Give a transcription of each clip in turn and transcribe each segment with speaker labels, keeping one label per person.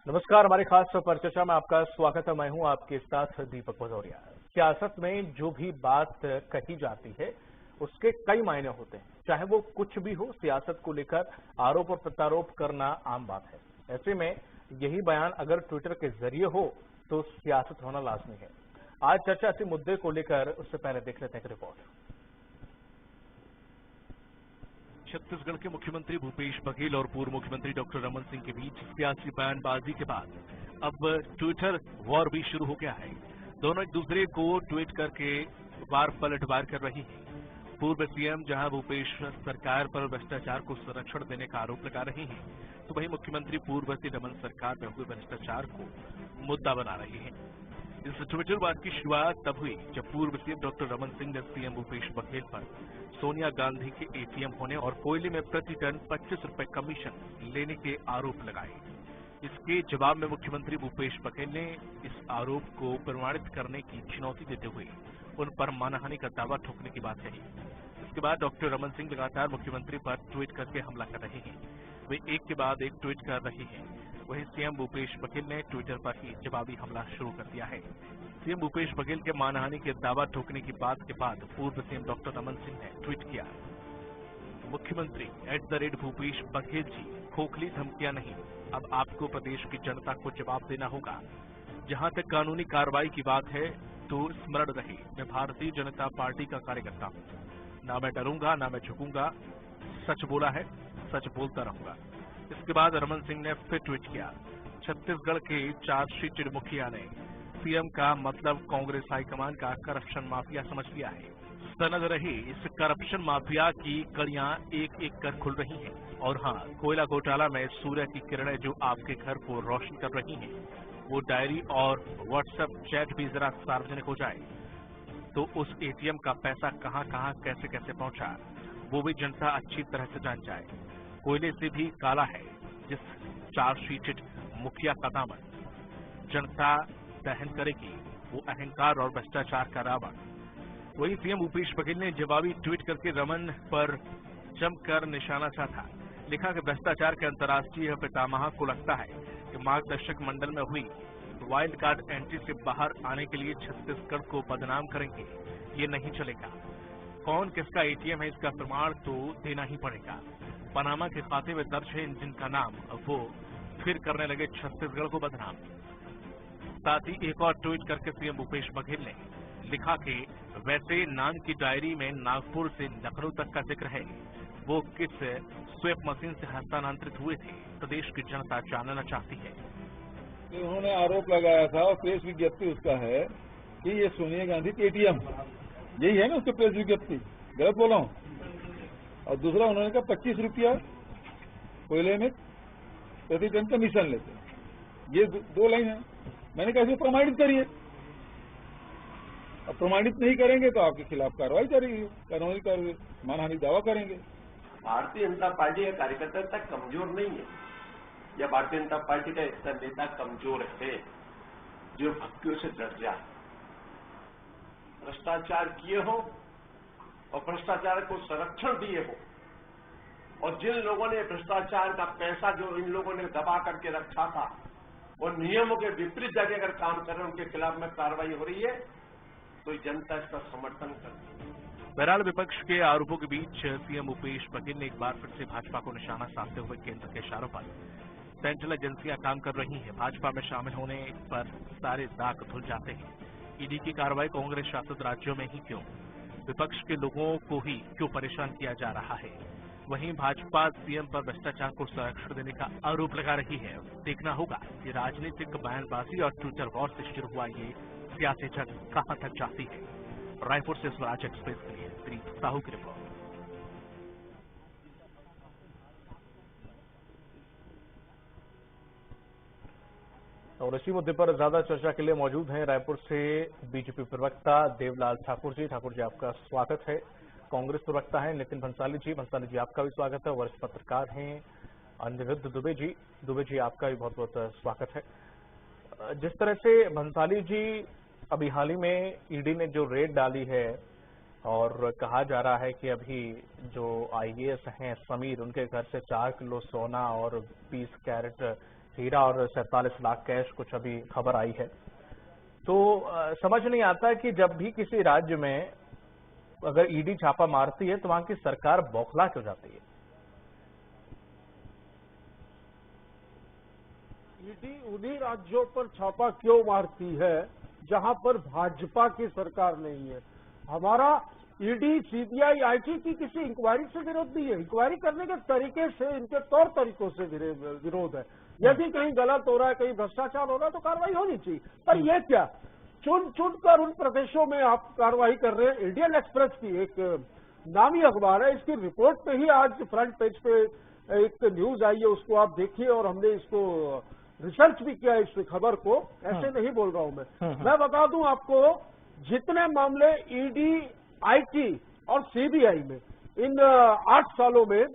Speaker 1: नमस्कार, हमारी खास परिचर्चा में आपका स्वागत है। मैं हूं आपके साथ दीपक भदौरिया। सियासत में जो भी बात कही जाती है उसके कई मायने होते हैं, चाहे वो कुछ भी हो। सियासत को लेकर आरोप और प्रत्यारोप करना आम बात है। ऐसे में यही बयान अगर ट्विटर के जरिए हो तो सियासत होना लाजमी है। आज चर्चा इसी मुद्दे को लेकर, उससे पहले देख लेते हैं एक रिपोर्ट।
Speaker 2: छत्तीसगढ़ के मुख्यमंत्री भूपेश बघेल और पूर्व मुख्यमंत्री डॉक्टर रमन सिंह के बीच सियासी बयानबाजी के बाद अब ट्विटर वॉर भी शुरू हो गया है। दोनों एक दूसरे को ट्वीट करके वार पलटवार कर रही हैं। पूर्व सीएम जहां भूपेश सरकार पर भ्रष्टाचार को संरक्षण देने का आरोप लगा रहे हैं, तो वहीं मुख्यमंत्री पूर्ववर्ती रमन सरकार में हुए भ्रष्टाचार को मुद्दा बना रहे हैं। इस ट्विटर वार की शुरुआत तब हुई जब पूर्व सीएम डॉक्टर रमन सिंह ने सीएम भूपेश बघेल पर सोनिया गांधी के एटीएम होने और कोयले में प्रति टन 25 रुपए कमीशन लेने के आरोप लगाए। इसके जवाब में मुख्यमंत्री भूपेश बघेल ने इस आरोप को प्रमाणित करने की चुनौती देते हुए उन पर मानहानि का दावा ठोकने की बात कही। इसके बाद डॉक्टर रमन सिंह लगातार मुख्यमंत्री पर ट्वीट करके हमला कर रहे हैं। वे एक के बाद एक ट्वीट कर रहे हैं। वहीं सीएम भूपेश बघेल ने ट्विटर पर ही जवाबी हमला शुरू कर दिया है। सीएम भूपेश बघेल के मानहानि के दावा ठोकने की बात के बाद पूर्व सीएम डॉक्टर रमन सिंह ने ट्वीट किया, मुख्यमंत्री @भूपेश बघेल जी, खोखली धमकियां नहीं, अब आपको प्रदेश की जनता को जवाब देना होगा। जहां तक कानूनी कार्रवाई की बात है तो स्मरण रहे, मैं भारतीय जनता पार्टी का कार्यकर्ता हूं। ना मैं डरूंगा ना मैं झुकूंगा, सच बोला है, सच बोलता रहूंगा। इसके बाद रमन सिंह ने फिर ट्वीट किया, छत्तीसगढ़ के चार्जशीटेड मुखिया ने सीएम का मतलब कांग्रेस हाईकमान का करप्शन माफिया समझ लिया है। सनद रही इस करप्शन माफिया की कड़ियां एक एक कर खुल रही हैं। और हाँ, कोयला घोटाला में सूर्य की किरणें जो आपके घर को रोशन कर रही हैं, वो डायरी और व्हाट्सएप चैट भी जरा सार्वजनिक हो जाए तो उस एटीएम का पैसा कहां कहां कैसे कैसे पहुंचा, वो भी जनता अच्छी तरह से जान जाए। कोयले से भी काला है जिस चार्जशीटेड मुखिया का दामन, जनता दहन करेगी वो अहंकार और भ्रष्टाचार का रावण। वहीं सीएम भूपेश बघेल ने जवाबी ट्वीट करके रमन पर जमकर निशाना साधा। लिखा कि भ्रष्टाचार के अंतर्राष्ट्रीय पितामह को लगता है कि मार्गदर्शक मंडल में हुई वाइल्ड कार्ड एंट्री से बाहर आने के लिए छत्तीसगढ़ को बदनाम करेंगे। ये नहीं चलेगा। कौन किसका एटीएम है इसका प्रमाण तो देना ही पड़ेगा। पनामा के खाते में दर्ज है जिनका नाम, वो फिर करने लगे छत्तीसगढ़ को बदनाम। साथ ही एक और ट्वीट करके सीएम भूपेश बघेल ने लिखा कि वैसे नाम की डायरी में नागपुर से लखनऊ तक का जिक्र है, वो किस स्वेप मशीन से हस्तांतरित हुए थे, प्रदेश की जनता जानना चाहती है।
Speaker 3: उन्होंने आरोप लगाया था और प्रेस विज्ञप्ति उसका है कि ये सोनिया गांधी की एटीएम, यही है ना उसके प्रेस विज्ञप्ति, गलत बोला हूँ? और दूसरा उन्होंने कहा 25 रुपया कोयले में प्रति टन कमीशन लेते। ये दो लाइन है। मैंने कहा इसको प्रमाणित करिए। अब प्रमाणित नहीं करेंगे तो आपके खिलाफ कार्रवाई करेगी, कानूनी कार्रवाई, मानहानि दावा करेंगे।
Speaker 4: भारतीय जनता पार्टी का कार्यकर्ता इतना कमजोर नहीं है, या भारतीय जनता पार्टी का इतना नेता कमजोर है जो भक्तियों से डर जाए। भ्रष्टाचार किए हो और भ्रष्टाचार को संरक्षण दिए हो, और जिन लोगों ने भ्रष्टाचार का पैसा जो इन लोगों ने दबा करके रखा था, और नियमों के विपरीत जाके अगर काम कर रहे हैं, उनके खिलाफ में कार्रवाई हो रही है, तो जनता इसका समर्थन करती है।
Speaker 2: बहरहाल विपक्ष के आरोपों के बीच सीएम भूपेश बघेल ने एक बार फिर से भाजपा को निशाना साधते हुए केंद्र के इशारों पर सेंट्रल एजेंसियां काम कर रही हैं, भाजपा में शामिल होने पर सारे दाग धुल जाते हैं। ईडी की कार्रवाई कांग्रेस शासित राज्यों में ही क्यों, विपक्ष के लोगों को ही क्यों परेशान किया जा रहा है। वहीं भाजपा सीएम पर भ्रष्टाचार को संरक्षण देने का आरोप लगा रही है। देखना होगा कि राजनीतिक बयानबाजी और ट्विटर वॉर से शुरू हुआ ये सियासी जंग कहां तक जाती है। रायपुर से स्वराज एक्सप्रेस के लिए दिलीप साहू की रिपोर्ट।
Speaker 1: और इसी मुद्दे पर ज्यादा चर्चा के लिए मौजूद हैं रायपुर से बीजेपी प्रवक्ता देवलाल ठाकुर जी। ठाकुर जी, आपका स्वागत है। कांग्रेस प्रवक्ता हैं नितिन भंसाली जी आपका भी स्वागत है। वरिष्ठ पत्रकार हैं अनिरुद्ध दुबे जी आपका भी बहुत बहुत स्वागत है। जिस तरह से भंसाली जी, अभी हाल ही में ईडी ने जो रेड डाली है और कहा जा रहा है कि अभी जो आईएएस हैं समीर, उनके घर से 4 किलो सोना और 20 कैरेट हीरा और 47 लाख कैश, कुछ अभी खबर आई है। तो समझ नहीं आता कि जब भी किसी राज्य में अगर ईडी छापा मारती है तो वहां की सरकार बौखला क्यों जाती है।
Speaker 5: ईडी उन्हीं राज्यों पर छापा क्यों मारती है जहां पर भाजपा की सरकार नहीं है। हमारा ईडी, सीबीआई, आईटी की किसी इंक्वायरी से विरोध नहीं है। इंक्वायरी करने के तरीके से, इनके तौर तरीकों से विरोध है। यदि कहीं गलत हो रहा है, कहीं भ्रष्टाचार हो रहा है तो कार्रवाई होनी चाहिए। पर ये क्या, चुन कर उन प्रदेशों में आप कार्रवाई कर रहे हैं। इंडियन एक्सप्रेस की एक नामी अखबार है, इसकी रिपोर्ट पे ही आज फ्रंट पेज पे एक न्यूज आई है, उसको आप देखिए। और हमने इसको रिसर्च भी किया इस खबर को, ऐसे नहीं बोल रहा हूं मैं बता दूं आपको, जितने मामले ईडी, आईटी और सीबीआई में इन 8 सालों में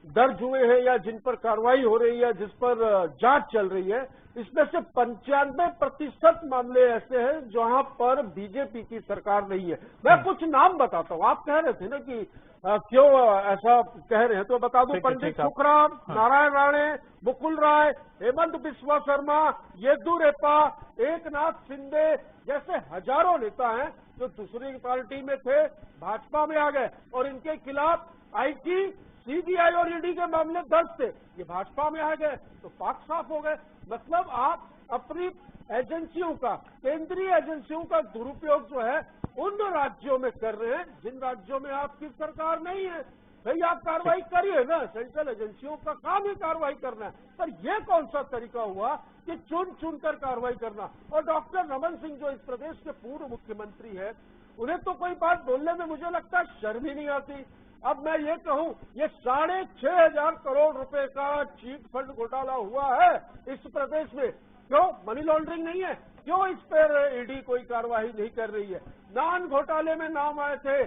Speaker 5: दर्ज हुए हैं या जिन पर कार्रवाई हो रही है, जिस पर जांच चल रही है, इसमें से 95% मामले ऐसे हैं जहां पर बीजेपी की सरकार नहीं है। मैं कुछ नाम बताता हूं। आप कह रहे थे ना कि क्यों ऐसा कह रहे हैं, तो बता दूं, पंडित सुखराम, नारायण राणे, मुकुल राय, हेमंत बिस्वा शर्मा, येदुरप्पा, एकनाथ शिंदे जैसे हजारों नेता हैं जो दूसरी पार्टी में थे, भाजपा में आ गए और इनके खिलाफ आईटी, सीबीआई और ईडी के मामले दर्ज थे। ये भाजपा में आ गए तो पाक साफ हो गए। मतलब आप अपनी एजेंसियों का, केंद्रीय एजेंसियों का दुरुपयोग जो है उन राज्यों में कर रहे हैं जिन राज्यों में आपकी सरकार नहीं है। भाई आप कार्रवाई करिए ना, सेंट्रल एजेंसियों का काम ही कार्रवाई करना है। पर यह कौन सा तरीका हुआ कि चुन कर कार्रवाई करना। और डॉक्टर रमन सिंह जो इस प्रदेश के पूर्व मुख्यमंत्री है, उन्हें तो कोई बात बोलने में मुझे लगता है शर्म ही नहीं आती। अब मैं ये कहूं, ये 6,500 करोड़ रुपए का चीट फंड घोटाला हुआ है इस प्रदेश में, क्यों मनी लॉन्ड्रिंग नहीं है? क्यों इस पर ईडी कोई कार्रवाई नहीं कर रही है? नान घोटाले में नाम आए थे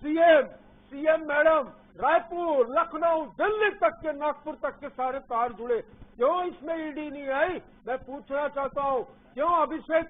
Speaker 5: सीएम मैडम, रायपुर, लखनऊ, दिल्ली तक के, नागपुर तक के सारे तार जुड़े। क्यों इसमें ईडी नहीं आई? मैं पूछना चाहता हूं, क्यों अभिषेक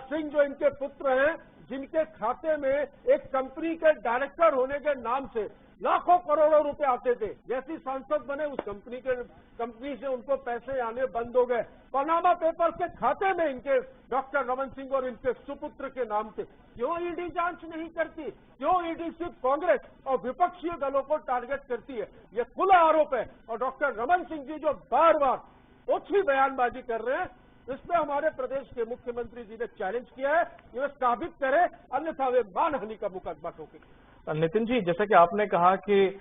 Speaker 5: सिंह जो इनके पुत्र हैं, जिनके खाते में एक कंपनी के डायरेक्टर होने के नाम से लाखों करोड़ों रुपए आते थे, जैसे सांसद बने उस कंपनी से उनको पैसे आने बंद हो गए। पनामा पेपर्स के खाते में इनके डॉक्टर रमन सिंह और इनके सुपुत्र के नाम से। क्यों ईडी जांच नहीं करती? क्यों ईडी सिर्फ कांग्रेस और विपक्षी दलों को टारगेट करती है? ये खुला आरोप है। और डॉक्टर रमन सिंह जी जो बार बार ओछी बयानबाजी कर रहे हैं, इसमें हमारे प्रदेश के मुख्यमंत्री जी ने चैलेंज किया है कि वे साबित करें, अन्यथा वे मानहानि का मुकदमा ठोकेंगे।
Speaker 1: नितिन जी, जैसा कि आपने कहा कि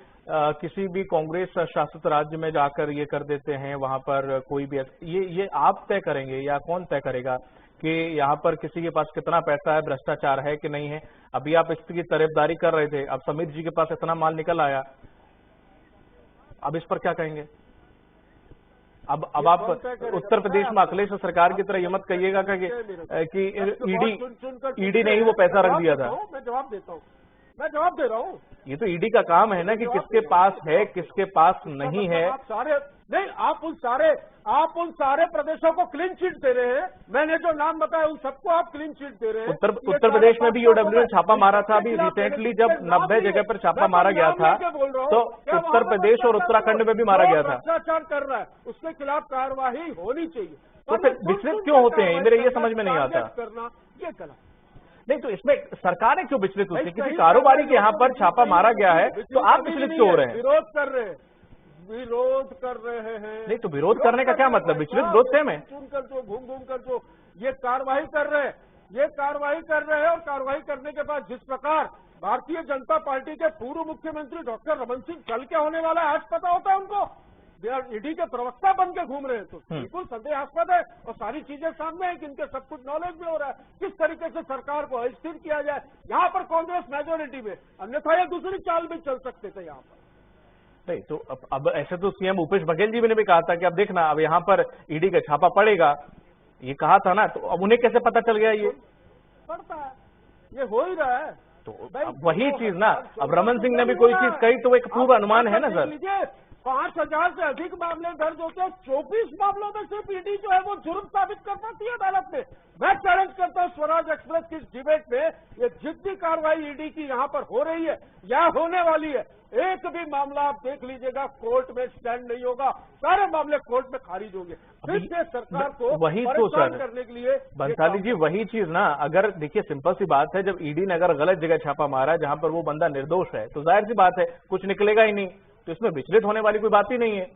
Speaker 1: किसी भी कांग्रेस शासित राज्य में जाकर ये कर देते हैं, वहां पर कोई भी ये आप तय करेंगे या कौन तय करेगा कि यहाँ पर किसी के पास कितना पैसा है, भ्रष्टाचार है कि नहीं है? अभी आप इसकी तरफदारी कर रहे थे, अब समीर जी के पास इतना माल निकल आया, अब इस पर क्या कहेंगे? अब आप उत्तर प्रदेश में अखिलेश सरकार की तरह ये मत कहिएगा कि ईडी ने ही वो पैसा रख दिया था।
Speaker 5: मैं जवाब देता हूँ, मैं जवाब दे रहा हूँ।
Speaker 1: ये तो ईडी का काम है ना कि किसके पास है, किसके पास नहीं है।
Speaker 5: आप सारे नहीं, आप उन सारे प्रदेशों को क्लीन चिट दे रहे हैं। मैंने जो नाम बताया उन सबको आप क्लीन चिट दे रहे हैं।
Speaker 1: उत्तर प्रदेश में भी ईओडब्ल्यू ने छापा मारा था। अभी रिसेंटली जब 90 जगह पर छापा मारा गया था तो उत्तर प्रदेश और उत्तराखंड में भी मारा गया था।
Speaker 5: भ्रष्टाचार कर रहा है, उसके खिलाफ कार्रवाई होनी चाहिए।
Speaker 1: तो फिर विचलित क्यों होते हैं, मेरे ये समझ में नहीं आता।
Speaker 5: करना ये गलत
Speaker 1: नहीं, तो इसमें सरकारें क्यों विचलित होती है? किसी कारोबारी के यहाँ पर छापा मारा गया है तो आप विचलित क्यों हो रहे हैं?
Speaker 5: विरोध कर रहे हैं।
Speaker 1: नहीं, तो विरोध करने का क्या मतलब? विचलित विरोध से में
Speaker 5: चुनकर जो घूम कर जो ये कार्रवाई कर रहे हैं और कार्रवाई करने के बाद जिस प्रकार भारतीय जनता पार्टी के पूर्व मुख्यमंत्री डॉक्टर रमन सिंह कल क्या होने वाला है आज पता होता है उनको। ईडी के प्रवक्ता बन के घूम रहे हैं, तो बिल्कुल संदेहास्पद है। और सारी चीजें सामने है कि इनके सब कुछ नॉलेज में हो रहा है किस तरीके से सरकार को अस्थिर किया जाए। यहाँ पर कांग्रेस मेजोरिटी में, अन्यथा ये दूसरी चाल भी चल सकते थे यहाँ पर।
Speaker 1: नहीं, तो अब ऐसे तो सीएम भूपेश बघेल जी ने भी कहा था कि अब देखना, अब यहाँ पर ईडी का छापा पड़ेगा, ये कहा था ना। तो अब उन्हें कैसे पता चल गया? ये
Speaker 5: पड़ता है, ये हो ही रहा है।
Speaker 1: तो अब वही चीज ना, अब रमन सिंह ने भी कोई चीज कही तो एक पूर्व अनुमान है ना सर।
Speaker 5: 5,000 से अधिक मामले दर्ज होते हैं, 24 मामलों में सिर्फ ईडी जो है वो जुर्म साबित कर पाती है अदालत में। मैं चैलेंज करता हूं स्वराज एक्सप्रेस की इस डिबेट में, ये जितनी कार्रवाई ईडी की यहां पर हो रही है या होने वाली है, एक भी मामला आप देख लीजिएगा कोर्ट में स्टैंड नहीं होगा, सारे मामले कोर्ट में खारिज होंगे। फिर से सरकार को
Speaker 1: वही तो सर
Speaker 5: करने के लिए
Speaker 1: बंसाली जी वही चीज ना, अगर देखिए सिंपल सी बात है, जब ईडी ने अगर गलत जगह छापा मारा है जहां पर वो बंदा निर्दोष है, तो जाहिर सी बात है कुछ निकलेगा ही नहीं, तो इसमें विचलित होने वाली कोई बात ही नहीं है।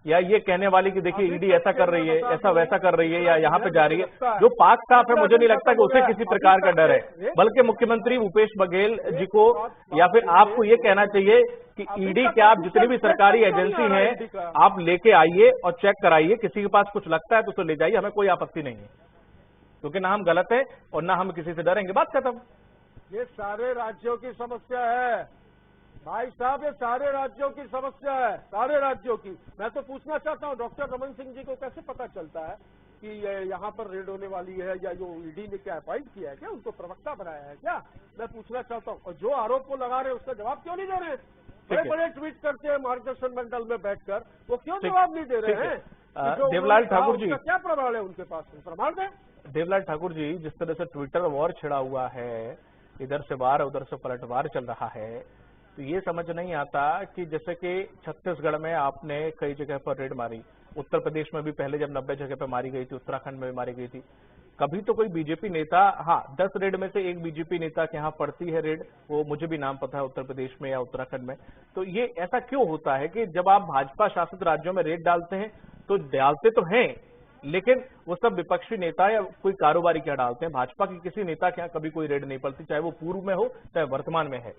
Speaker 1: या ये कहने वाली कि देखिए ईडी ऐसा कर रही है, ऐसा वैसा कर रही है, या यहाँ पे जा रही है, जो पाक साफ है, मुझे नहीं लगता कि उसे किसी प्रकार का डर है। बल्कि मुख्यमंत्री भूपेश बघेल जी को या फिर आपको ये कहना चाहिए कि ईडी के आप जितनी भी सरकारी एजेंसी हैं आप लेके आइए और चेक कराइए, किसी के पास कुछ लगता है तो उसे ले जाइए, हमें कोई आपत्ति नहीं है, क्योंकि ना हम गलत है और ना हम किसी से डरेंगे। बात खत्म।
Speaker 5: ये सारे राज्यों की समस्या है भाई साहब, ये सारे राज्यों की समस्या है, सारे राज्यों की। मैं तो पूछना चाहता हूँ डॉक्टर रमन सिंह जी को कैसे पता चलता है कि यहाँ पर रेड होने वाली है, या जो ईडी ने क्या अपॉइंट किया है, क्या उनको प्रवक्ता बनाया है क्या, मैं पूछना चाहता हूँ। और जो आरोप को लगा रहे हैं उसका जवाब क्यों नहीं दे रहे? बड़े बड़े ट्वीट करते हैं मार्गदर्शन मंडल में बैठकर, वो क्यों जवाब नहीं दे रहे हैं?
Speaker 1: देवलाल ठाकुर जी,
Speaker 5: क्या प्रमाण है उनके पास, प्रमाण है?
Speaker 1: देवलाल ठाकुर जी, जिस तरह से ट्विटर वॉर छिड़ा हुआ है, इधर से वार उधर से पलटवार चल रहा है, तो ये समझ नहीं आता कि जैसे कि छत्तीसगढ़ में आपने कई जगह पर रेड मारी, उत्तर प्रदेश में भी पहले जब 90 जगह पर मारी गई थी, उत्तराखंड में भी मारी गई थी, कभी तो कोई बीजेपी नेता, हाँ 10 रेड में से एक बीजेपी नेता के यहाँ पड़ती है रेड, वो मुझे भी नाम पता है उत्तर प्रदेश में या उत्तराखंड में। तो ये ऐसा क्यों होता है कि जब आप भाजपा शासित राज्यों में रेड डालते हैं तो डालते तो हैं, लेकिन वो सब विपक्षी नेता या कोई कारोबारी क्या डालते हैं, भाजपा के किसी नेता के यहाँ कभी कोई रेड नहीं पड़ती, चाहे वो पूर्व में हो चाहे वर्तमान में है।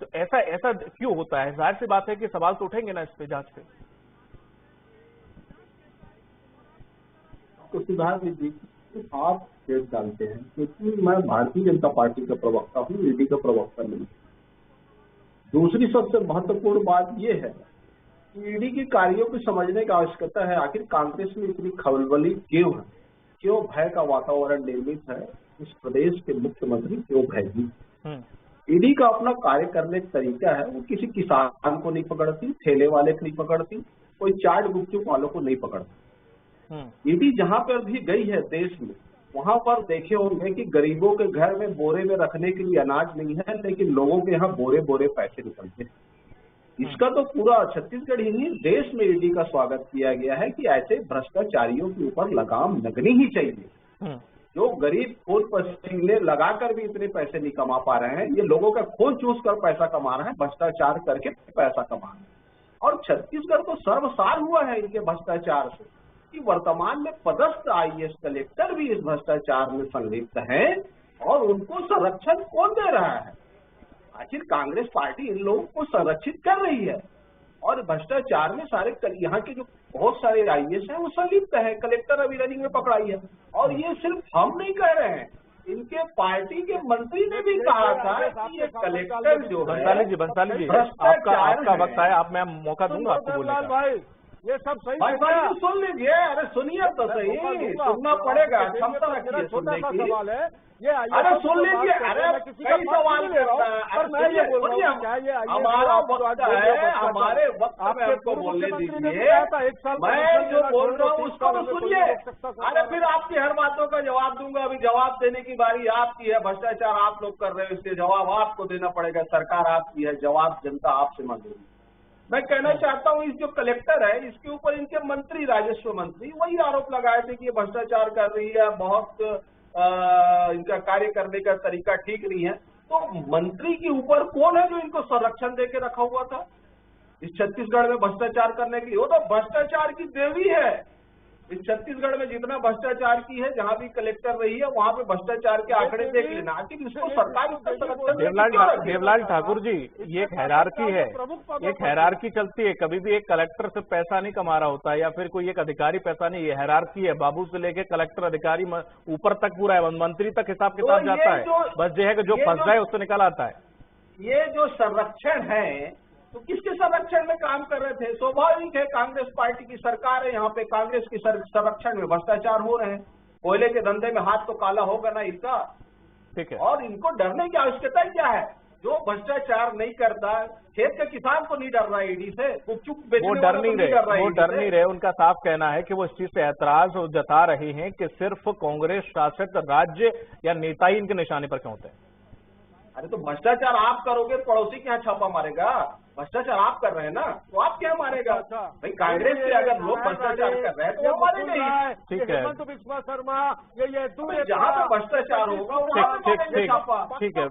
Speaker 1: तो ऐसा क्यों होता है? जाहिर सी बात है कि सवाल तो उठेंगे ना इस पे, जांच पे।
Speaker 6: तो सुधार दीजिए, आप रेड डालते हैं, क्योंकि मैं भारतीय जनता पार्टी का प्रवक्ता हूँ, ईडी का प्रवक्ता नहीं। दूसरी सबसे महत्वपूर्ण बात यह है कि ईडी के कार्यों को समझने की आवश्यकता है। आखिर कांग्रेस में इतनी खलबली क्यों है, क्यों भय का वातावरण निर्मित है, इस प्रदेश के मुख्यमंत्री क्यों भयभीत? ईडी का अपना कार्य करने का तरीका है, वो किसी किसान को नहीं पकड़ती, ठेले वाले को नहीं पकड़ती, कोई चाट गुपचुप वालों को नहीं पकड़ती। ईडी जहां पर भी गई है देश में, वहां पर देखे होंगे कि गरीबों के घर में बोरे में रखने के लिए अनाज नहीं है, लेकिन लोगों के यहाँ बोरे बोरे पैसे निकलते हैं। इसका तो पूरा छत्तीसगढ़ ही नहीं, देश में ईडी का स्वागत किया गया है कि ऐसे भ्रष्टाचारियों के ऊपर लगाम लगनी ही चाहिए। जो गरीब खून पसीने लगाकर भी इतने पैसे नहीं कमा पा रहे हैं, ये लोगों का खून चूस कर पैसा कमा रहे हैं, भ्रष्टाचार करके पैसा कमा रहे हैं। और छत्तीसगढ़ तो सर्वसार हुआ है इनके भ्रष्टाचार से कि वर्तमान में पदस्थ आईएएस कलेक्टर भी इस भ्रष्टाचार में संलिप्त हैं, और उनको संरक्षण कौन दे रहा है? आखिर कांग्रेस पार्टी इन लोगों को संरक्षित कर रही है, और भ्रष्टाचार में सारे यहाँ के जो बहुत सारे आईएएस हैं वो संलिप्त है। कलेक्टर अभी रनिंग में पकड़ाई है, और ये सिर्फ हम नहीं कह रहे हैं, इनके पार्टी के मंत्री ने भी कहा था कि ये कलेक्टर जो है।
Speaker 1: बंसाली जी आपका वक्त आया, आप मैं मौका दूंगा आपको बोलने का।
Speaker 5: भाई ये सब सही
Speaker 6: भाई तो सुन लीजिए, अरे सुनिए तो सही, सुनना पड़ेगा, क्षमता रखिए सुनने की।
Speaker 5: सवाल है ये,
Speaker 6: अरे सुन लीजिए, अरे कई सवाल करता है, हमारा वक्त है, हमारे वक्त में आपको बोलने दीजिए, मैं जो बोल रहा हूँ उसको तो सुनिए। अरे फिर आपकी हर बातों का जवाब दूंगा, अभी जवाब देने की बारी आपकी है। भ्रष्टाचार आप लोग कर रहे हो, इसके जवाब आपको देना पड़ेगा, सरकार आपकी है, जवाब जनता आपसे मांगेगी। मैं कहना चाहता हूँ, इस जो कलेक्टर है इसके ऊपर इनके मंत्री, राजस्व मंत्री, वही आरोप लगाए थे कि ये भ्रष्टाचार कर रही है, बहुत इनका कार्य करने का तरीका ठीक नहीं है। तो मंत्री के ऊपर कौन है जो इनको संरक्षण देके रखा हुआ था इस छत्तीसगढ़ में भ्रष्टाचार करने के लिए? वो तो भ्रष्टाचार की देवी है। इस छत्तीसगढ़ में जितना भ्रष्टाचार की है, जहां भी कलेक्टर रही है वहां पे भ्रष्टाचार के आंकड़े देख लेना। आखिर इसको सरकार
Speaker 1: देवलाल ठाकुर जी, ये एक हायरार्की है, एक हायरार्की चलती है। कभी भी एक कलेक्टर से पैसा नहीं कमा रहा होता है, या फिर कोई एक अधिकारी पैसा नहीं, ये हायरार्की है। बाबू से लेके कलेक्टर अधिकारी ऊपर तक पूरा है, मंत्री तक हिसाब किताब जाता है। बस ये है कि जो फंस जाए उससे निकल आता है।
Speaker 6: ये जो संरक्षण है तो किसके संरक्षण में काम कर रहे थे? स्वाभाविक है, कांग्रेस पार्टी की सरकार है, यहाँ पे कांग्रेस की संरक्षण में भ्रष्टाचार हो रहे हैं। कोयले के धंधे में हाथ तो काला होगा ना इनका,
Speaker 1: ठीक है।
Speaker 6: और इनको डरने की आवश्यकता क्या है? जो भ्रष्टाचार नहीं करता, खेत के किसान को नहीं डर रहा है ईडी से, गुपचुप
Speaker 1: वो
Speaker 6: बेचने
Speaker 1: डर
Speaker 6: वाला
Speaker 1: नहीं
Speaker 6: को
Speaker 1: रहे,
Speaker 6: डर रहा है
Speaker 1: वो
Speaker 6: ईडी
Speaker 1: डर
Speaker 6: से।
Speaker 1: नहीं रहे। उनका साफ कहना है कि वो इस चीज से ऐतराज जता रहे हैं कि सिर्फ कांग्रेस शासित राज्य या नेता ही इनके निशाने पर क्यों होते हैं।
Speaker 6: अरे तो भ्रष्टाचार आप करोगे, पड़ोसी के यहाँ छापा मारेगा? भ्रष्टाचार आप कर रहे हैं ना, तो आप क्या मारेगा? भाई कांग्रेस के अगर लोग भ्रष्टाचार कर रहे हैं तो वो मारेंगे ही।
Speaker 1: ठीक है,
Speaker 5: हेमंत बिस्वा शर्मा ये
Speaker 6: जहाँ पे भ्रष्टाचार होगा वहाँ पे मारेंगे छापा।
Speaker 1: ठीक है,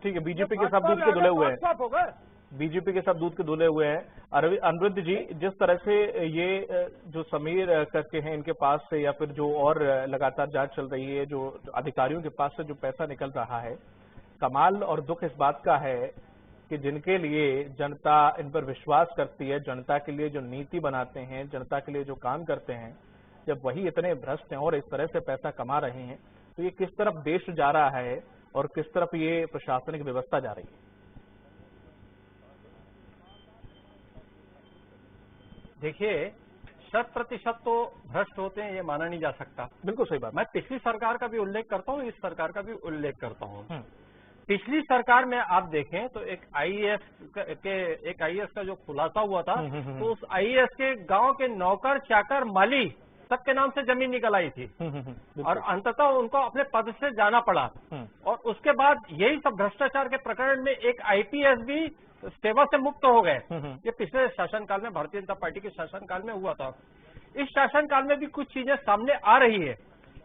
Speaker 1: ठीक है। बीजेपी के सब दूध के धुले हुए हैं, बीजेपी के सब दूध के धुले हुए हैं। अनिरुद्ध जी, जिस तरह से ये जो समीर करके हैं इनके पास से, या फिर जो और लगातार जांच चल रही है, जो अधिकारियों के पास से जो पैसा निकल रहा है, कमाल और दुख इस बात का है कि जिनके लिए जनता इन पर विश्वास करती है, जनता के लिए जो नीति बनाते हैं, जनता के लिए जो काम करते हैं, जब वही इतने भ्रष्ट हैं और इस तरह से पैसा कमा रहे हैं, तो ये किस तरफ देश जा रहा है और किस तरफ ये प्रशासनिक व्यवस्था जा रही है?
Speaker 7: देखिए, 100% तो भ्रष्ट होते हैं ये माना नहीं जा सकता।
Speaker 1: बिल्कुल सही बात।
Speaker 7: मैं पिछली सरकार का भी उल्लेख करता हूँ, इस सरकार का भी उल्लेख करता हूँ। पिछली सरकार में आप देखें तो एक आईएएस का जो खुलासा हुआ था, तो उस आईएएस के गांव के नौकर, चाकर, माली सबके नाम से जमीन निकल आई थी और अंततः उनको अपने पद से जाना पड़ा। और उसके बाद यही सब भ्रष्टाचार के प्रकरण में एक आईपीएस भी सेवा से मुक्त हो गए। ये पिछले शासनकाल में, भारतीय जनता पार्टी के शासनकाल में हुआ था। इस शासनकाल में भी कुछ चीजें सामने आ रही है,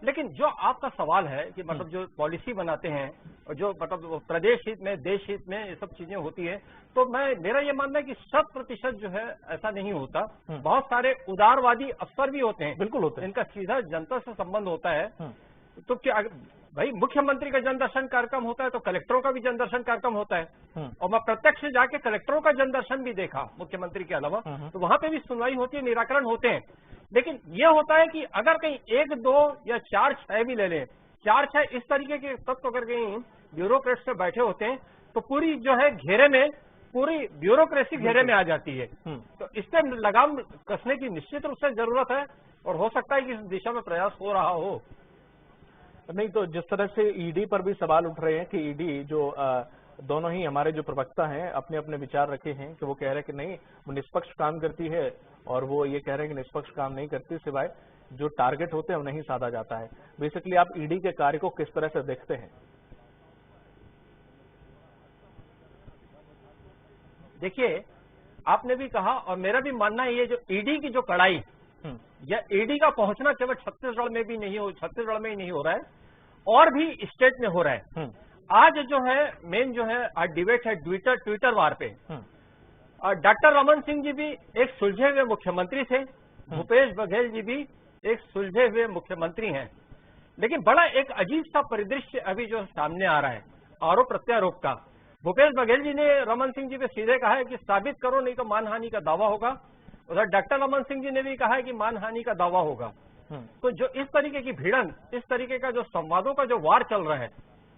Speaker 7: लेकिन जो आपका सवाल है कि मतलब जो पॉलिसी बनाते हैं और जो मतलब प्रदेश हित में, देश हित में ये सब चीजें होती है, तो मेरा ये मानना है कि 100% जो है ऐसा नहीं होता। बहुत सारे उदारवादी अफसर भी होते हैं,
Speaker 1: बिल्कुल होते हैं,
Speaker 7: इनका सीधा जनता से संबंध होता है। तो क्या भाई, मुख्यमंत्री का जनदर्शन कार्यक्रम होता है तो कलेक्टरों का भी जनदर्शन कार्यक्रम होता है, और मैं प्रत्यक्ष जाके कलेक्टरों का जनदर्शन भी देखा मुख्यमंत्री के अलावा, तो वहां पे भी सुनवाई होती है, निराकरण होते हैं। लेकिन ये होता है कि अगर कहीं 1, 2 या 4, 6 भी ले लें, 4, 6 इस तरीके के तत्व अगर कहीं ब्यूरोक्रेट्स पे बैठे होते हैं, तो पूरी जो है घेरे में, पूरी ब्यूरोक्रेसी घेरे में आ जाती है। तो इससे लगाम कसने की निश्चित रूप से जरूरत है, और हो सकता है कि इस दिशा में प्रयास हो रहा हो।
Speaker 1: नहीं तो जिस तरह से ईडी पर भी सवाल उठ रहे हैं कि ईडी जो दोनों ही हमारे जो प्रवक्ता हैं अपने अपने विचार रखे हैं कि वो कह रहे हैं कि नहीं, वो निष्पक्ष काम करती है, और वो ये कह रहे हैं कि निष्पक्ष काम नहीं करती, सिवाय जो टारगेट होते हैं वो नहीं साधा जाता है। बेसिकली आप ईडी के कार्य को किस तरह से देखते हैं?
Speaker 7: देखिए, आपने भी कहा और मेरा भी मानना है, ये जो ईडी की जो कड़ाई या ईडी का पहुंचना केवल छत्तीसगढ़ में भी नहीं हो, छत्तीसगढ़ में ही नहीं हो रहा है, और भी स्टेट में हो रहा है। आज जो है मेन जो है आज डिबेट है ट्विटर वार पे। डॉक्टर रमन सिंह जी भी एक सुलझे हुए मुख्यमंत्री थे, भूपेश बघेल जी भी एक सुलझे हुए मुख्यमंत्री हैं, लेकिन बड़ा एक अजीब सा परिदृश्य अभी जो सामने आ रहा है आरोप प्रत्यारोप का। भूपेश बघेल जी ने रमन सिंह जी पे सीधे कहा है कि साबित करो, नहीं तो मानहानि का दावा होगा। उधर डॉक्टर रमन सिंह जी ने भी कहा है कि मानहानि का दावा होगा। तो जो इस तरीके की भिड़न, इस तरीके का जो संवादों का जो वार चल रहा है,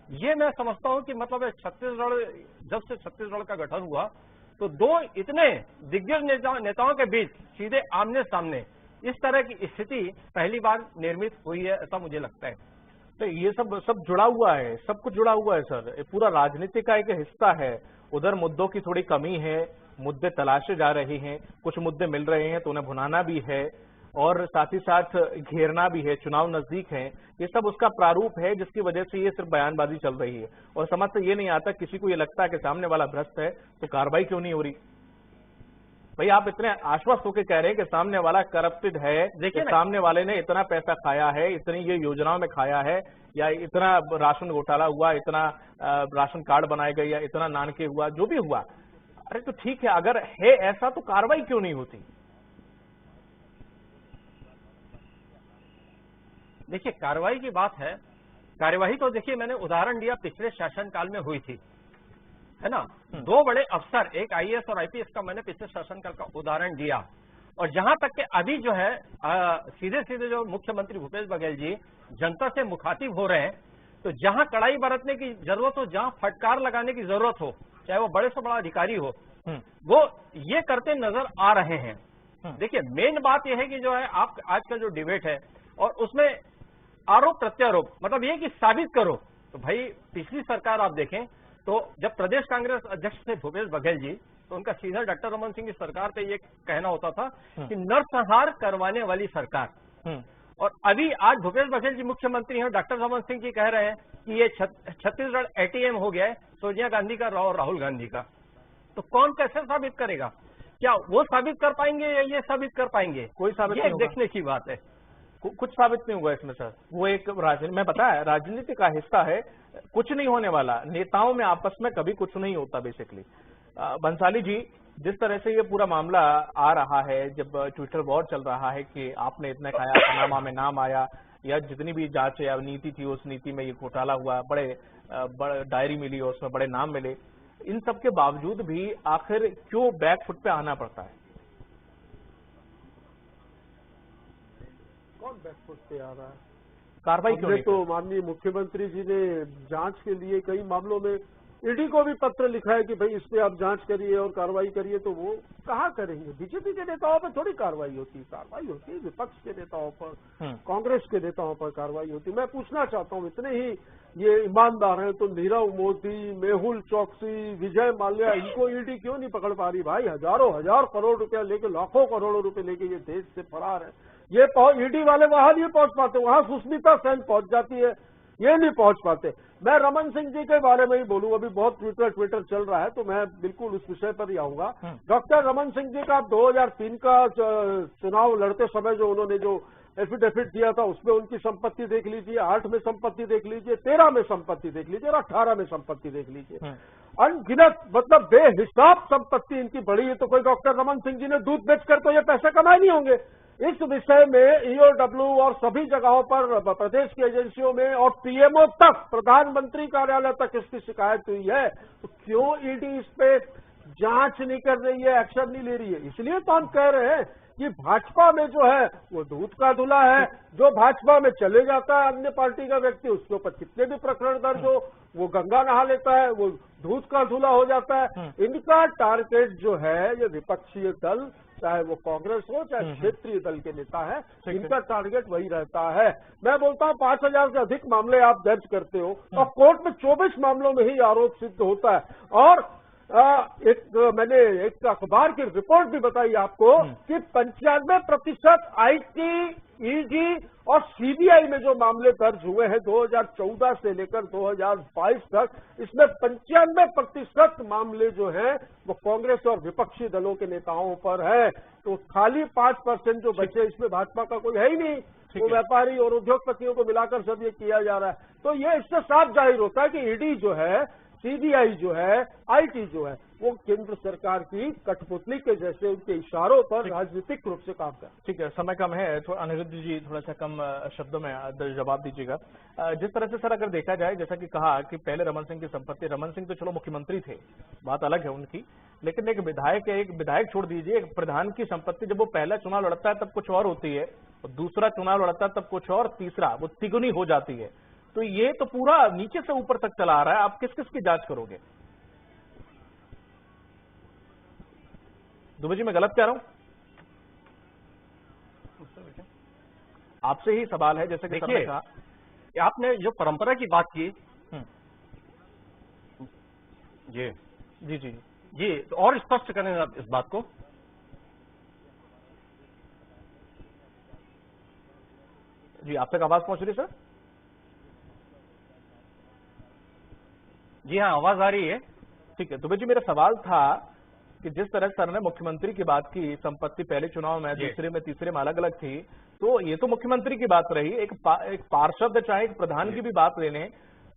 Speaker 7: ये मैं समझता हूं कि मतलब छत्तीसगढ़, जब से छत्तीसगढ़ का गठन हुआ, तो दो इतने दिग्गज नेताओं के बीच सीधे आमने सामने इस तरह की स्थिति पहली बार निर्मित हुई है, ऐसा मुझे लगता है।
Speaker 1: तो ये सब जुड़ा हुआ है, सब कुछ जुड़ा हुआ है सर, ये पूरा राजनीति का एक हिस्सा है। उधर मुद्दों की थोड़ी कमी है, मुद्दे तलाशे जा रहे हैं, कुछ मुद्दे मिल रहे हैं तो उन्हें भुनाना भी है, और साथ ही साथ घेरना भी है, चुनाव नजदीक है। ये सब उसका प्रारूप है जिसकी वजह से ये सिर्फ बयानबाजी चल रही है, और समझ से ये नहीं आता, किसी को ये लगता है कि सामने वाला भ्रष्ट है तो कार्रवाई क्यों नहीं हो रही। भाई आप इतने आश्वस्त होकर कह रहे हैं कि सामने वाला करप्टेड है, देखिए सामने वाले ने इतना पैसा खाया है, इतनी ये योजनाओं में खाया है, या इतना राशन घोटाला हुआ, इतना राशन कार्ड बनाए गए, या इतना नानके हुआ, जो भी हुआ, अरे तो ठीक है, अगर है ऐसा तो कार्रवाई क्यों नहीं होती?
Speaker 7: देखिए, कार्रवाई की बात है, कार्यवाही तो देखिए मैंने उदाहरण दिया पिछले शासनकाल में हुई थी, है ना। दो बड़े अफसर, एक आईएएस और आईपीएस का मैंने पिछले शासनकाल का उदाहरण दिया, और जहां तक के अभी जो है सीधे सीधे जो मुख्यमंत्री भूपेश बघेल जी जनता से मुखातिब हो रहे हैं, तो जहां कड़ाई बरतने की जरूरत हो, जहां फटकार लगाने की जरूरत हो, चाहे वो बड़े से बड़ा अधिकारी हो, वो ये करते नजर आ रहे हैं। देखिए, मेन बात यह है कि जो है आप आज का जो डिबेट है, और उसमें आरोप प्रत्यारोप, मतलब ये कि साबित करो। तो भाई पिछली सरकार आप देखें तो जब प्रदेश कांग्रेस अध्यक्ष थे भूपेश बघेल जी, तो उनका सीधा डॉक्टर रमन सिंह की सरकार पे ये कहना होता था कि नरसंहार करवाने वाली सरकार। और अभी आज भूपेश बघेल जी मुख्यमंत्री हैं, डॉक्टर रमन सिंह जी कह रहे हैं कि ये छत्तीसगढ़ एटीएम हो गया है सोनिया गांधी का और राहुल गांधी का। तो कौन कैसे साबित करेगा? क्या वो साबित कर पाएंगे या ये साबित कर पाएंगे?
Speaker 1: कोई साबित नहीं
Speaker 7: देखने की बात है।
Speaker 1: कुछ साबित नहीं हुआ इसमें सर। वो एक मैं बताया राजनीति का हिस्सा है, कुछ नहीं होने वाला। नेताओं में आपस में कभी कुछ नहीं होता बेसिकली। बंसाली जी, जिस तरह से ये पूरा मामला आ रहा है, जब ट्विटर वॉर चल रहा है कि आपने इतना खाया, पनामा में नाम आया, या जितनी भी जांच या नीति थी उस नीति में ये घोटाला हुआ, बड़े डायरी मिली और उसमें बड़े नाम मिले, इन सब के बावजूद भी आखिर क्यों बैक फुट पे आना पड़ता है?
Speaker 5: कौन बैकफुट पे आ रहा है?
Speaker 1: कार्रवाई क्यों नहीं?
Speaker 5: तो माननीय मुख्यमंत्री जी ने जांच के लिए कई मामलों में ईडी को भी पत्र लिखा है कि भाई इस पे आप जांच करिए और कार्रवाई करिए, तो वो कहाँ करेंगे? बीजेपी के नेताओं पर थोड़ी कार्रवाई होती है विपक्ष के नेताओं पर, कांग्रेस के नेताओं पर कार्रवाई होती है। मैं पूछना चाहता हूँ, इतने ही ये ईमानदार हैं तो नीरव मोदी, मेहुल चौकसी, विजय माल्या, इनको ईडी क्यों नहीं पकड़ पा रही? भाई हजार करोड़ रुपया लेके, लाखों करोड़ों रुपए लेके ये देश से फरार है। ये ईडी वाले वहां नहीं पहुंच पाते, वहां सुष्मिता सेन पहुंच जाती है, ये नहीं पहुंच पाते। मैं रमन सिंह जी के बारे में ही बोलूं, अभी बहुत ट्विटर चल रहा है तो मैं बिल्कुल उस विषय पर ही आऊंगा। डॉक्टर रमन सिंह जी का 2003 का चुनाव लड़ते समय जो उन्होंने जो एफिडेविट दिया था उसमें उनकी संपत्ति देख लीजिए, 8 में संपत्ति देख लीजिए, 13 में संपत्ति देख लीजिए और 18 में संपत्ति देख लीजिए। अनगिनत, मतलब बेहिसाब संपत्ति इनकी बढ़ी है। तो कोई डॉक्टर रमन सिंह जी ने दूध बेचकर तो ये पैसे कमाए नहीं होंगे। इस विषय में ईओडब्ल्यू और सभी जगहों पर प्रदेश की एजेंसियों में और पीएमओ तक, प्रधानमंत्री कार्यालय तक इसकी शिकायत हुई है। तो क्यों ईडी इस पे जांच नहीं कर रही है, एक्शन नहीं ले रही है? इसलिए तो हम कह रहे हैं कि भाजपा में जो है वो दूध का धुला है। जो भाजपा में चले जाता है अन्य पार्टी का व्यक्ति, उसके ऊपर कितने भी प्रकरण दर्ज हो, वो गंगा नहा लेता है, वो दूध का धुला हो जाता है। इनका टारगेट जो है ये विपक्षीय दल, चाहे वो कांग्रेस हो चाहे क्षेत्रीय दल के नेता है, इनका टारगेट वही रहता है। मैं बोलता हूँ 5000 से अधिक मामले आप दर्ज करते हो और कोर्ट में 24 मामलों में ही आरोप सिद्ध होता है। और मैंने एक अखबार की रिपोर्ट भी बताई आपको कि 95% आईटी, ईडी और सीबीआई में जो मामले दर्ज हुए हैं 2014 से लेकर 2022 तक, इसमें 95% मामले जो हैं वो कांग्रेस और विपक्षी दलों के नेताओं पर है। तो खाली 5% जो बचे, इसमें भाजपा का कोई है ही नहीं। वो व्यापारी और उद्योगपतियों को मिलाकर सब ये किया जा रहा है। तो ये इससे साफ जाहिर होता है कि ईडी जो है, सीबीआई जो है, आईटी जो है, वो केंद्र सरकार की कठपुतली के जैसे उनके इशारों पर राजनीतिक रूप से काम कर।
Speaker 1: ठीक है, समय कम है, अनिरुद्ध जी थोड़ा सा कम शब्दों में जवाब दीजिएगा। जिस तरह से सर अगर देखा जाए, जैसा कि कहा कि पहले रमन सिंह की संपत्ति, रमन सिंह तो चलो मुख्यमंत्री थे, बात अलग है उनकी, लेकिन एक विधायक छोड़ दीजिए, एक प्रधान की संपत्ति जब वो पहला चुनाव लड़ता है तब कुछ और होती है, और दूसरा चुनाव लड़ता है तब कुछ और, तीसरा वो तिगुनी हो जाती है। तो ये तो पूरा नीचे से ऊपर तक चला आ रहा है। आप किस किस की जांच करोगे? दुबे जी, मैं गलत कह रहा हूं? आपसे ही सवाल है, जैसे कि
Speaker 7: देखिए, आपने जो परंपरा की बात की, जी
Speaker 1: जी जी
Speaker 7: जी, तो और स्पष्ट करें आप इस बात को।
Speaker 1: जी, आप तक आवाज पहुंच रही सर?
Speaker 7: जी हाँ, आवाज आ रही है।
Speaker 1: ठीक है, दुबे जी, मेरा सवाल था कि जिस तरह सर ने मुख्यमंत्री की बात की, संपत्ति पहले चुनाव में, दूसरे में, तीसरे में अलग अलग थी, तो ये तो मुख्यमंत्री की बात रही। एक पार्षद चाहे एक प्रधान की भी बात लेने,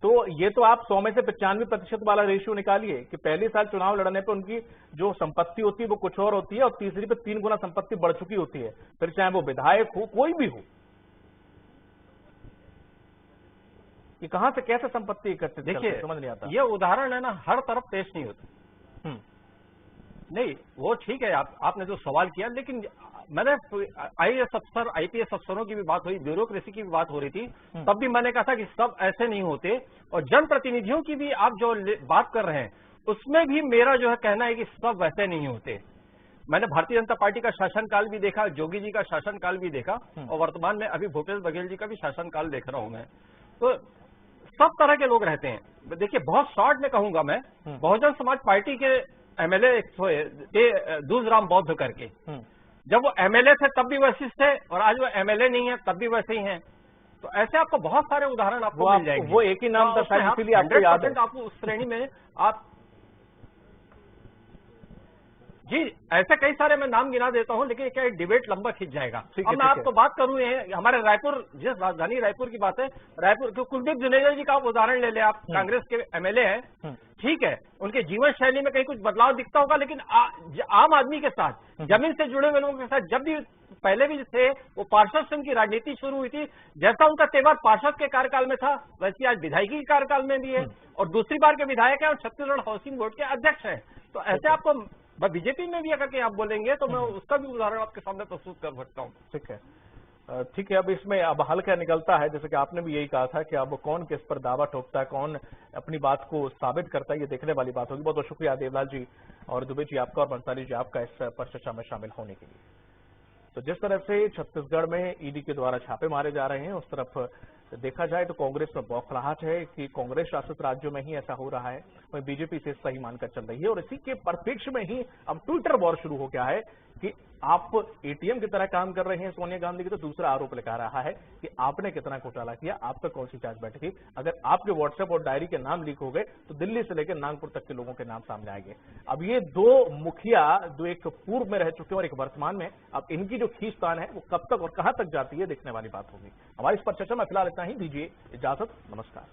Speaker 1: तो ये तो आप 100 में से 95% वाला रेशियो निकालिए कि पहले साल चुनाव लड़ने पे उनकी जो संपत्ति होती है वो कुछ और होती है, और तीसरी पे 3 गुना संपत्ति बढ़ चुकी होती है, फिर चाहे वो विधायक हो, कोई भी हो। ये कहां से कैसे संपत्ति एकत्रित करते हैं, समझ नहीं आता।
Speaker 7: ये उदाहरण है ना, हर तरफ पेश नहीं होते। नहीं, वो ठीक है, आपने जो सवाल किया, लेकिन मैंने आईएएस अफसर, आईपीएस अफसरों की भी बात हुई, ब्यूरोक्रेसी की भी बात हो रही थी, तब भी मैंने कहा था कि सब ऐसे नहीं होते। और जनप्रतिनिधियों की भी आप जो बात कर रहे हैं, उसमें भी मेरा जो है कहना है कि सब वैसे नहीं होते। मैंने भारतीय जनता पार्टी का शासनकाल भी देखा, जोगी जी का शासनकाल भी देखा, और वर्तमान में अभी भूपेश बघेल जी का भी शासनकाल देख रहा हूं मैं। तो सब तरह के लोग रहते हैं। देखिए बहुत शॉर्ट में कहूंगा मैं, बहुजन समाज पार्टी के एमएलए दूसराम बौद्ध करके, जब वो एमएलए थे तब भी वैसे थे और आज वो एमएलए नहीं है तब भी वैसे ही हैं। तो ऐसे आपको बहुत सारे उदाहरण आपको मिल जाएंगे।
Speaker 1: वो एक ही नाम था शायद, इसीलिए आपको याद है।
Speaker 7: आपको उस श्रेणी में आप जी ऐसे कई सारे मैं नाम गिना देता हूं, लेकिन क्या डिबेट लंबा खिंच जाएगा। अब मैं आपको बात करूं, हमारे रायपुर, जिस राजधानी रायपुर की बात है, रायपुर के कुलदीप जुनेजा जी का आप उदाहरण ले लें। आप कांग्रेस के एमएलए हैं, ठीक है, उनके जीवन शैली में कहीं कुछ बदलाव दिखता होगा, लेकिन आम आदमी के साथ, जमीन से जुड़े हुए लोगों के साथ जब भी पहले भी थे वो पार्षद संघ की राजनीति शुरू हुई थी। जैसा उनका तेवर पार्षद के कार्यकाल में था वैसे आज विधायकी के कार्यकाल में भी है और दूसरी बार के विधायक है और छत्तीसगढ़ हाउसिंग बोर्ड के अध्यक्ष है। तो ऐसे आपको बीजेपी में भी अगर कहीं आप बोलेंगे तो मैं उसका भी उदाहरण आपके सामने प्रस्तुत कर सकता हूँ।
Speaker 1: ठीक है। अब इसमें अब हल क्या निकलता है, जैसे कि आपने भी यही कहा था कि अब कौन किस पर दावा ठोकता है, कौन अपनी बात को साबित करता है, ये देखने वाली बात होगी। बहुत बहुत शुक्रिया देवलाल जी और दुबे जी आपका और बंसाली जी आपका इस पर चर्चा में शामिल होने के लिए। तो जिस तरह से छत्तीसगढ़ में ईडी के द्वारा छापे मारे जा रहे हैं, उस तरफ देखा जाए तो कांग्रेस में बौखलाहट है कि कांग्रेस शासित राज्यों में ही ऐसा हो रहा है, वहीं बीजेपी से सही मानकर चल रही है। और इसी के परिप्रेक्ष्य में ही अब ट्विटर वॉर शुरू हो गया है कि आप एटीएम की तरह काम कर रहे हैं सोनिया गांधी की, तो दूसरा आरोप लगा रहा है कि आपने कितना घोटाला किया, आप पर कौन सी जांच बैठेगी। अगर आपके व्हाट्सएप और डायरी के नाम लीक हो गए तो दिल्ली से लेकर नागपुर तक के लोगों के नाम सामने आएंगे। अब ये दो मुखिया, जो एक पूर्व में रह चुके हैं और एक वर्तमान में, अब इनकी जो खींचतान है वो कब तक और कहां तक जाती है देखने वाली बात होगी। हमारी इस पर चर्चा में फिलहाल इतना ही, दीजिए इजाजत, नमस्कार।